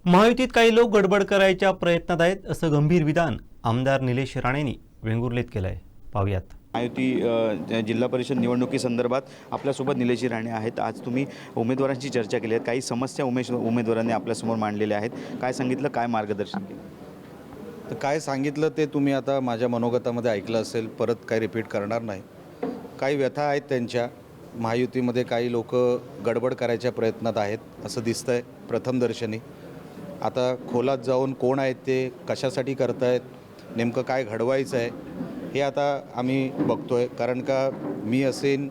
महायुतीत काही लोक गडबड करायच्या प्रयत्नात आहेत असं गंभीर विधान आमदार निलेश राणेंनी वेंगुर्लेत केलं आहे. पाहूयात. महायुती जिल्हा परिषद निवडणुकीसंदर्भात आपल्यासोबत निलेशजी राणे आहेत. आज तुम्ही उमेदवारांची चर्चा केली आहे, काही समस्या उमेदवारांनी आपल्यासमोर मांडलेल्या आहेत. काय सांगितलं, काय मार्गदर्शन केलं? तर काय सांगितलं ते तुम्ही आता माझ्या मनोगतामध्ये ऐकलं असेल, परत काय रिपीट करणार नाही. काही व्यथा आहेत त्यांच्या. महायुतीमध्ये काही लोक गडबड करायच्या प्रयत्नात आहेत असं दिसतं आहे प्रथमदर्शनी. आता खोलात जाऊन कोण आहेत ते, कशासाठी करत आहेत, नेमकं काय घडवायचं आहे हे आता आम्ही बघतो आहे. कारण का मी असेन,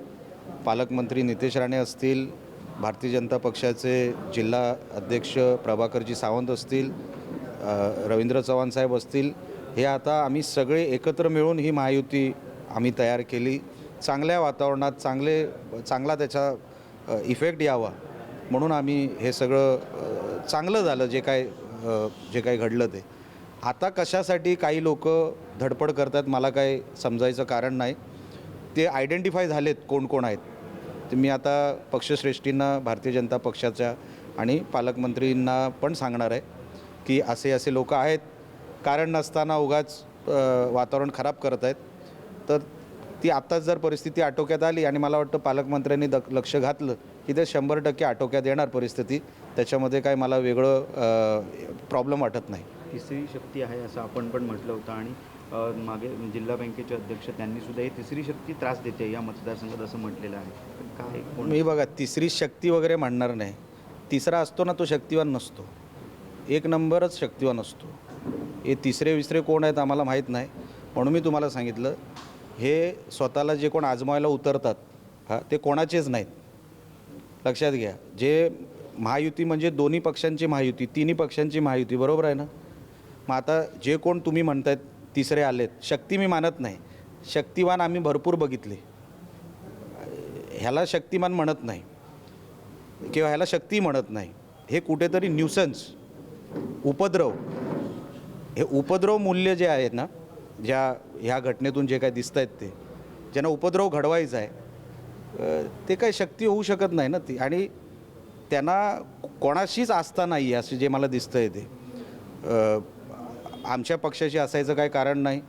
पालकमंत्री नितेश राणे असतील, भारतीय जनता पक्षाचे जिल्हा अध्यक्ष प्रभाकरजी सावंत असतील, रवींद्र चव्हाण साहेब असतील, हे आता आम्ही सगळे एकत्र मिळून ही महायुती आम्ही तयार केली. चांगल्या वातावरणात चांगला त्याचा इफेक्ट यावा म्हणून आम्ही हे सगळं चांगलं झालं जे काही घडलं ते. आता कशासाठी काही लोक धडपड करतात मला काय समजायचं कारण नाही. ते आयडेंटिफाय झालेत कोण कोण आहेत. ते मी आता पक्षश्रेष्ठींना, भारतीय जनता पक्षाच्या आणि पालकमंत्रींना पण सांगणार आहे की असे लोक आहेत, कारण नसताना उगाच वातावरण खराब करत आहेत. तर ती आत्ताच जर परिस्थिती आटोक्यात आली आणि मला वाटतं पालकमंत्र्यांनी लक्ष घातलं की ते 100% आटोक्यात येणार परिस्थिती. त्याच्यामध्ये काय मला वेगळं प्रॉब्लेम वाटत नाही. तिसरी शक्ती आहे असं आपण पण म्हटलं होतं आणि मागे जिल्हा बँकेचे अध्यक्ष त्यांनीसुद्धा ही तिसरी शक्ती त्रास देते या मतदारसंघात असं म्हटलेलं आहे. काय मी बघा, तिसरी शक्ती वगैरे म्हणणार नाही. तिसरा असतो ना तो शक्तिवान नसतो, एक नंबरच शक्तिवान असतो. हे तिसरे विसरे कोण आहेत आम्हाला माहीत नाही. म्हणून मी तुम्हाला सांगितलं, हे स्वतःला जे कोण आजमावायला उतरतात ते कोणाचेच नाहीत. लक्षात घ्या. जे महायुती म्हणजे दोन्ही पक्षांची महायुती, तिन्ही पक्षांची महायुती, बरोबर आहे ना. मग आता जे कोण तुम्ही म्हणतायत तिसरे आलेत, शक्ती मी मानत नाही. शक्तिवान आम्ही भरपूर बघितले. ह्याला शक्तिमान म्हणत नाही किंवा ह्याला शक्ती म्हणत नाही. हे कुठेतरी न्यूसन्स, उपद्रव, हे उपद्रव मूल्य जे आहेत ना, ह्या घटनेतून जे काय दिसत आहेत ते, ज्यांना उपद्रव घडवायचा आहे ते काही शक्ती होऊ शकत नाही ना ती. आणि त्यांना कोणाशीच आस्था नाही आहे असं जे मला दिसतं आहे ते. आमच्या पक्षाशी असायचं काय कारण नाही,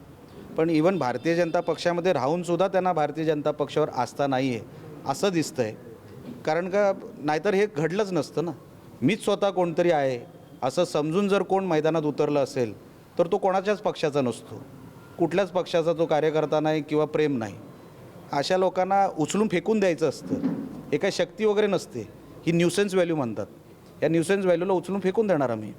पण इवन भारतीय जनता पक्षामध्ये राहूनसुद्धा त्यांना भारतीय जनता पक्षावर आस्था नाही आहे असं दिसतं आहे. कारण का नाहीतर हे घडलंच नसतं ना. मीच स्वतः कोणतरी आहे असं समजून जर कोण मैदानात उतरलं असेल तर तो कोणाच्याच पक्षाचा नसतो, कुठल्याच पक्षाचा तो कार्यकर्ता नाही किंवा प्रेम नाही. अशा लोकांना उचलून फेकून द्यायचं असतं. हे काही शक्ती वगैरे नसते, ही न्यूसेन्स व्हॅल्यू म्हणतात. या न्यूसेन्स व्हॅल्यूला उचलून फेकून देणार आम्ही.